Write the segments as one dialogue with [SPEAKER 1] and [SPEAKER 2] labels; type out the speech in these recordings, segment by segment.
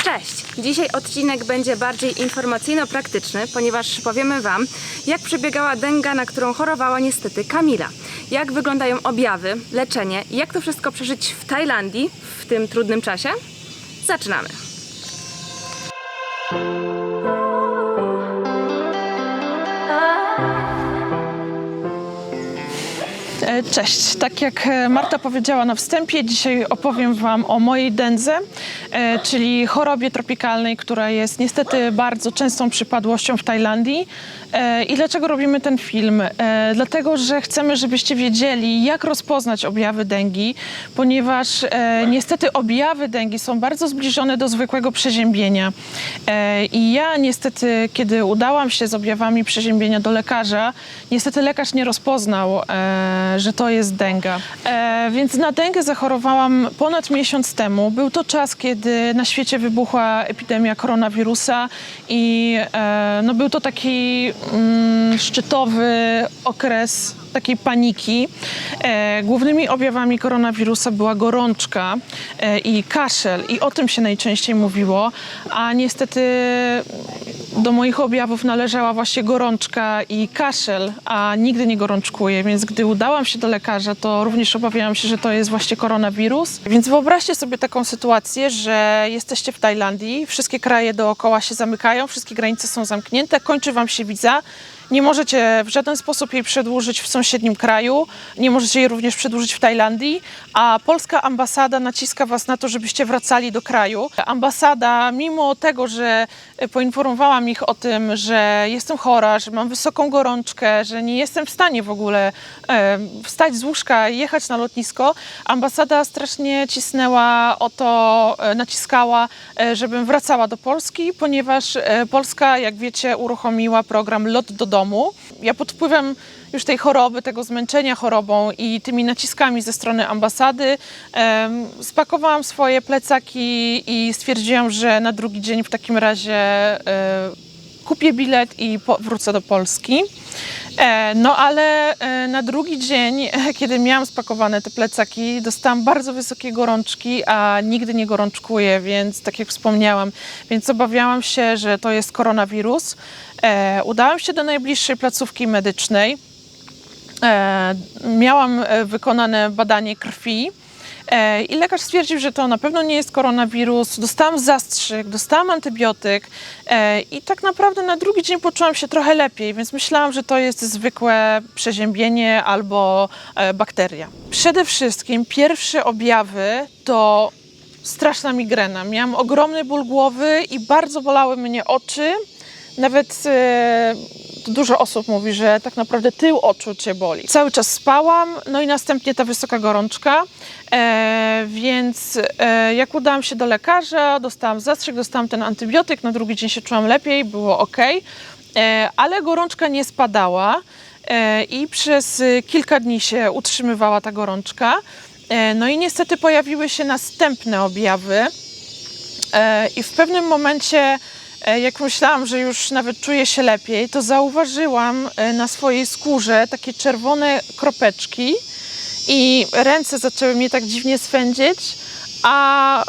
[SPEAKER 1] Cześć! Dzisiaj odcinek będzie bardziej informacyjno-praktyczny, ponieważ powiemy Wam, jak przebiegała denga, na którą chorowała niestety Kamila. Jak wyglądają objawy, leczenie i jak to wszystko przeżyć w Tajlandii w tym trudnym czasie? Zaczynamy!
[SPEAKER 2] Cześć, tak jak Marta powiedziała na wstępie, dzisiaj opowiem Wam o mojej dendze, czyli chorobie tropikalnej, która jest niestety bardzo częstą przypadłością w Tajlandii. I dlaczego robimy ten film? Dlatego, że chcemy, żebyście wiedzieli, jak rozpoznać objawy dengi, ponieważ niestety objawy dengi są bardzo zbliżone do zwykłego przeziębienia. I ja niestety, kiedy udałam się z objawami przeziębienia do lekarza, niestety lekarz nie rozpoznał, że to jest denga. Więc na dengę zachorowałam ponad miesiąc temu. Był to czas, kiedy na świecie wybuchła epidemia koronawirusa i był to taki szczytowy okres takiej paniki. Głównymi objawami koronawirusa była gorączka i kaszel i o tym się najczęściej mówiło, a niestety do moich objawów należała właśnie gorączka i kaszel, a nigdy nie gorączkuję, więc gdy udałam się do lekarza, to również obawiałam się, że to jest właśnie koronawirus. Więc wyobraźcie sobie taką sytuację, że jesteście w Tajlandii, wszystkie kraje dookoła się zamykają, wszystkie granice są zamknięte, kończy Wam się wiza. Nie możecie w żaden sposób jej przedłużyć w sąsiednim kraju, nie możecie jej również przedłużyć w Tajlandii, a polska ambasada naciska Was na to, żebyście wracali do kraju. Ambasada, mimo tego, że poinformowałam ich o tym, że jestem chora, że mam wysoką gorączkę, że nie jestem w stanie w ogóle wstać z łóżka i jechać na lotnisko, ambasada strasznie cisnęła o to, naciskała, żebym wracała do Polski, ponieważ Polska, jak wiecie, uruchomiła program Lot do domu. Ja pod wpływem już tej choroby, tego zmęczenia chorobą i tymi naciskami ze strony ambasady spakowałam swoje plecaki i stwierdziłam, że na drugi dzień w takim razie kupię bilet i wrócę do Polski. Ale na drugi dzień, kiedy miałam spakowane te plecaki, dostałam bardzo wysokie gorączki, a nigdy nie gorączkuję, więc tak jak wspomniałam, więc obawiałam się, że to jest koronawirus. Udałam się do najbliższej placówki medycznej. Miałam wykonane badanie krwi. I lekarz stwierdził, że to na pewno nie jest koronawirus. Dostałam zastrzyk, dostałam antybiotyk i tak naprawdę na drugi dzień poczułam się trochę lepiej, więc myślałam, że to jest zwykłe przeziębienie albo bakteria. Przede wszystkim pierwsze objawy to straszna migrena. Miałam ogromny ból głowy i bardzo bolały mnie oczy. Nawet dużo osób mówi, że tak naprawdę tył oczu cię boli. Cały czas spałam, no i następnie ta wysoka gorączka, więc jak udałam się do lekarza, dostałam zastrzyk, dostałam ten antybiotyk, na drugi dzień się czułam lepiej, było ok, ale gorączka nie spadała i przez kilka dni się utrzymywała ta gorączka. No i niestety pojawiły się następne objawy i w pewnym momencie, jak myślałam, że już nawet czuję się lepiej, to zauważyłam na swojej skórze takie czerwone kropeczki i ręce zaczęły mnie tak dziwnie swędzić, a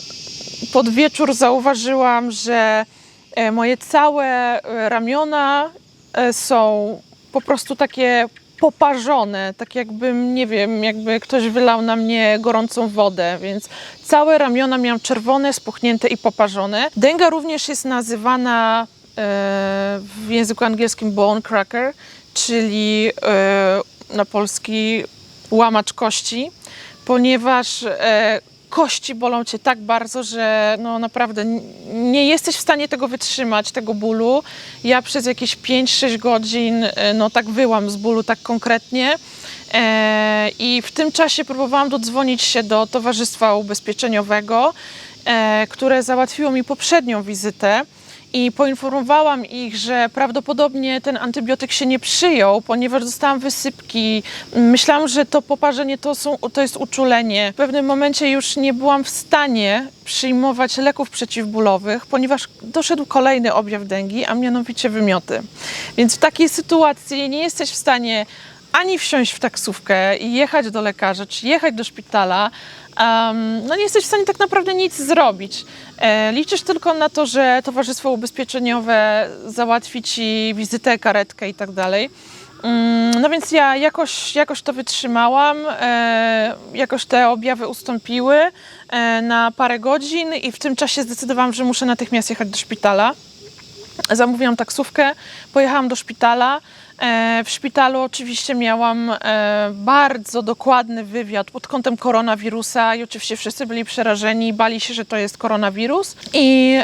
[SPEAKER 2] pod wieczór zauważyłam, że moje całe ramiona są po prostu takie poparzone, tak jakbym, nie wiem, jakby ktoś wylał na mnie gorącą wodę, więc całe ramiona miałam czerwone, spuchnięte i poparzone. Denga również jest nazywana w języku angielskim bone cracker, czyli na polski łamacz kości, ponieważ kości bolą cię tak bardzo, że no naprawdę nie jesteś w stanie tego wytrzymać, tego bólu. Ja przez jakieś 5-6 godzin tak wyłam z bólu tak konkretnie i w tym czasie próbowałam dodzwonić się do Towarzystwa Ubezpieczeniowego, które załatwiło mi poprzednią wizytę. I poinformowałam ich, że prawdopodobnie ten antybiotyk się nie przyjął, ponieważ dostałam wysypki. Myślałam, że to poparzenie to jest uczulenie. W pewnym momencie już nie byłam w stanie przyjmować leków przeciwbólowych, ponieważ doszedł kolejny objaw dengi, a mianowicie wymioty. Więc w takiej sytuacji nie jesteś w stanie ani wsiąść w taksówkę i jechać do lekarza, czy jechać do szpitala, no nie jesteś w stanie tak naprawdę nic zrobić. Liczysz tylko na to, że towarzystwo ubezpieczeniowe załatwi ci wizytę, karetkę i tak dalej. No więc ja jakoś to wytrzymałam, jakoś te objawy ustąpiły na parę godzin i w tym czasie zdecydowałam, że muszę natychmiast jechać do szpitala. Zamówiłam taksówkę, pojechałam do szpitala. W szpitalu oczywiście miałam bardzo dokładny wywiad pod kątem koronawirusa i oczywiście wszyscy byli przerażeni, bali się, że to jest koronawirus. I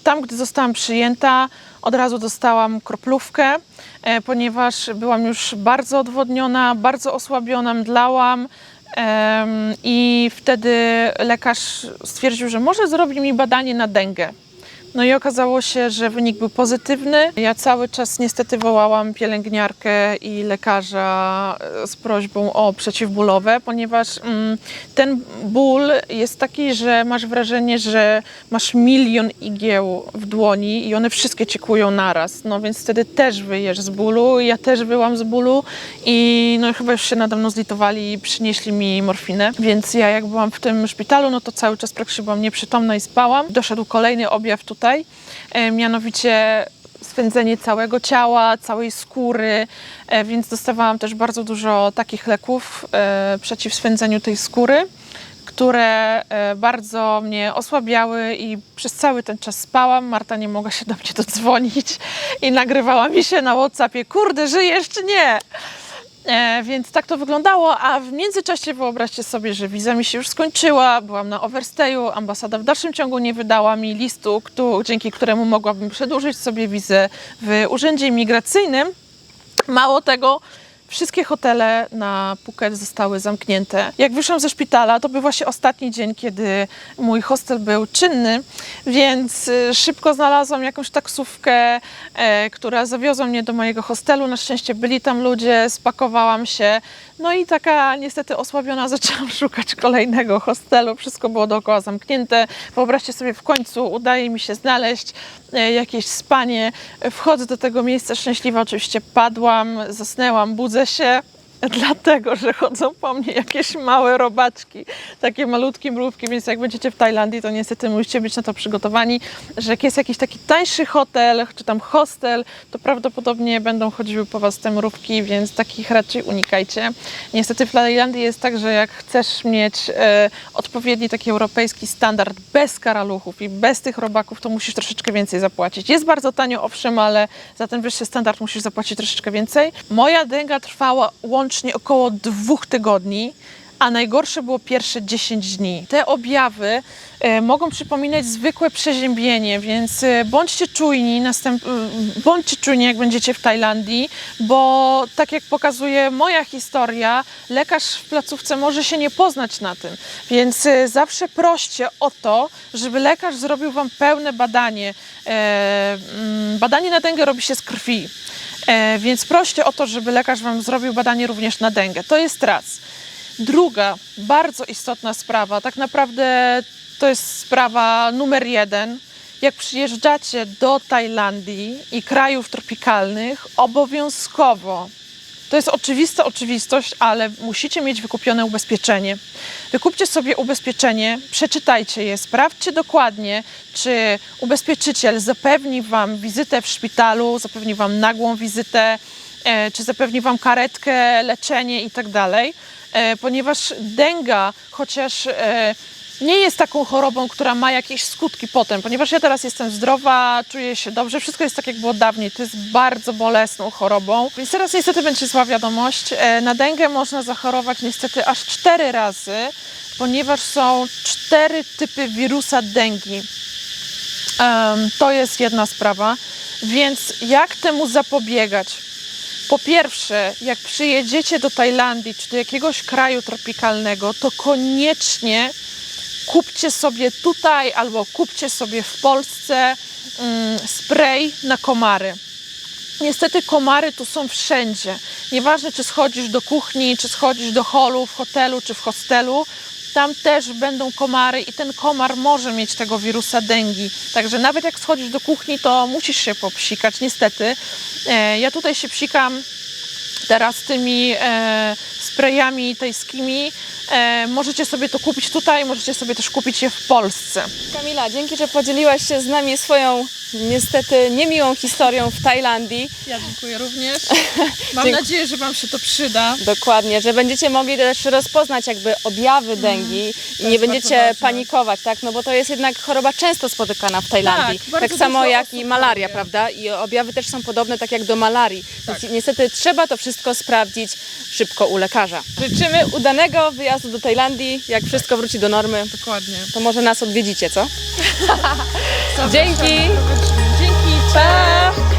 [SPEAKER 2] tam, gdy zostałam przyjęta, od razu dostałam kroplówkę, ponieważ byłam już bardzo odwodniona, bardzo osłabiona, mdlałam. I wtedy lekarz stwierdził, że może zrobi mi badanie na dengę. No i okazało się, że wynik był pozytywny. Ja cały czas niestety wołałam pielęgniarkę i lekarza z prośbą o przeciwbólowe, ponieważ ten ból jest taki, że masz wrażenie, że masz 1 000 000 igieł w dłoni i one wszystkie ci kłują naraz. No więc wtedy też wyjesz z bólu, ja też wyłam z bólu i no chyba już się nade mną zlitowali i przynieśli mi morfinę. Więc ja jak byłam w tym szpitalu, no to cały czas praktycznie byłam nieprzytomna i spałam. Doszedł kolejny objaw tutaj, mianowicie swędzenie całego ciała, całej skóry, więc dostawałam też bardzo dużo takich leków przeciw swędzeniu tej skóry, które bardzo mnie osłabiały i przez cały ten czas spałam. Marta nie mogła się do mnie dodzwonić i nagrywała mi się na WhatsAppie: kurde, żyjesz czy nie? Więc tak to wyglądało, a w międzyczasie wyobraźcie sobie, że wiza mi się już skończyła, byłam na overstayu, ambasada w dalszym ciągu nie wydała mi listu, dzięki któremu mogłabym przedłużyć sobie wizę w urzędzie imigracyjnym. Mało tego, wszystkie hotele na Phuket zostały zamknięte. Jak wyszłam ze szpitala, to był właśnie ostatni dzień, kiedy mój hostel był czynny, więc szybko znalazłam jakąś taksówkę, która zawiozła mnie do mojego hostelu. Na szczęście byli tam ludzie, spakowałam się. No i taka niestety osłabiona zaczęłam szukać kolejnego hostelu. Wszystko było dookoła zamknięte. Wyobraźcie sobie, w końcu udaje mi się znaleźć jakieś spanie. Wchodzę do tego miejsca szczęśliwa, oczywiście padłam, zasnęłam, budzę się, dlatego że chodzą po mnie jakieś małe robaczki, takie malutkie mrówki, więc jak będziecie w Tajlandii, to niestety musicie być na to przygotowani, że jak jest jakiś taki tańszy hotel, czy tam hostel, to prawdopodobnie będą chodziły po was te mrówki, więc takich raczej unikajcie. Niestety w Tajlandii jest tak, że jak chcesz mieć odpowiedni taki europejski standard bez karaluchów i bez tych robaków, to musisz troszeczkę więcej zapłacić. Jest bardzo tanio, owszem, ale za ten wyższy standard musisz zapłacić troszeczkę więcej. Moja denga trwała łącznie około 2 tygodni, a najgorsze było pierwsze 10 dni. Te objawy mogą przypominać zwykłe przeziębienie, więc bądźcie czujni, jak będziecie w Tajlandii, bo tak jak pokazuje moja historia, lekarz w placówce może się nie poznać na tym, więc zawsze proście o to, żeby lekarz zrobił wam pełne badanie. Badanie na dengę robi się z krwi. Więc proście o to, żeby lekarz wam zrobił badanie również na dengę. To jest raz. Druga, bardzo istotna sprawa, tak naprawdę to jest sprawa numer 1. Jak przyjeżdżacie do Tajlandii i krajów tropikalnych, obowiązkowo, to jest oczywista oczywistość, ale musicie mieć wykupione ubezpieczenie. Wykupcie sobie ubezpieczenie, przeczytajcie je, sprawdźcie dokładnie, czy ubezpieczyciel zapewni wam wizytę w szpitalu, zapewni wam nagłą wizytę, czy zapewni wam karetkę, leczenie i tak dalej, ponieważ denga, chociaż nie jest taką chorobą, która ma jakieś skutki potem, ponieważ ja teraz jestem zdrowa, czuję się dobrze, wszystko jest tak jak było dawniej, to jest bardzo bolesną chorobą, więc teraz niestety będzie zła wiadomość, na dengę można zachorować niestety aż 4 razy, ponieważ są 4 typy wirusa dengi. To jest jedna sprawa, więc jak temu zapobiegać? Po pierwsze, jak przyjedziecie do Tajlandii czy do jakiegoś kraju tropikalnego, to koniecznie kupcie sobie tutaj albo kupcie sobie w Polsce spray na komary. Niestety komary tu są wszędzie. Nieważne, czy schodzisz do kuchni, czy schodzisz do holu, w hotelu, czy w hostelu, tam też będą komary i ten komar może mieć tego wirusa dengi. Także nawet jak schodzisz do kuchni, to musisz się popsikać, niestety. Ja tutaj się psikam teraz tymi sprayami tajskimi, Możecie sobie to kupić tutaj, możecie sobie też kupić je w Polsce.
[SPEAKER 1] Kamila, dzięki, że podzieliłaś się z nami swoją niestety niemiłą historią w Tajlandii.
[SPEAKER 2] Ja dziękuję również. Mam nadzieję, że Wam się to przyda.
[SPEAKER 1] Dokładnie, że będziecie mogli też rozpoznać jakby objawy dengi i nie będziecie
[SPEAKER 2] bardzo ważne.
[SPEAKER 1] panikować, tak? No bo to jest jednak choroba często spotykana w Tajlandii.
[SPEAKER 2] Tak, bardzo
[SPEAKER 1] Tak samo
[SPEAKER 2] dużo
[SPEAKER 1] jak
[SPEAKER 2] osób
[SPEAKER 1] i malaria,
[SPEAKER 2] choruje.
[SPEAKER 1] prawda? I objawy też są podobne tak jak do malarii.
[SPEAKER 2] Tak.
[SPEAKER 1] Więc niestety trzeba to wszystko sprawdzić szybko u lekarza. Życzymy udanego wyjazdu do Tajlandii. Jak wszystko wróci do normy,
[SPEAKER 2] Dokładnie.
[SPEAKER 1] to może nas odwiedzicie, co?
[SPEAKER 2] Zapraszam,
[SPEAKER 1] Dzięki.
[SPEAKER 2] prowadzimy. Dzięki.
[SPEAKER 1] Pa!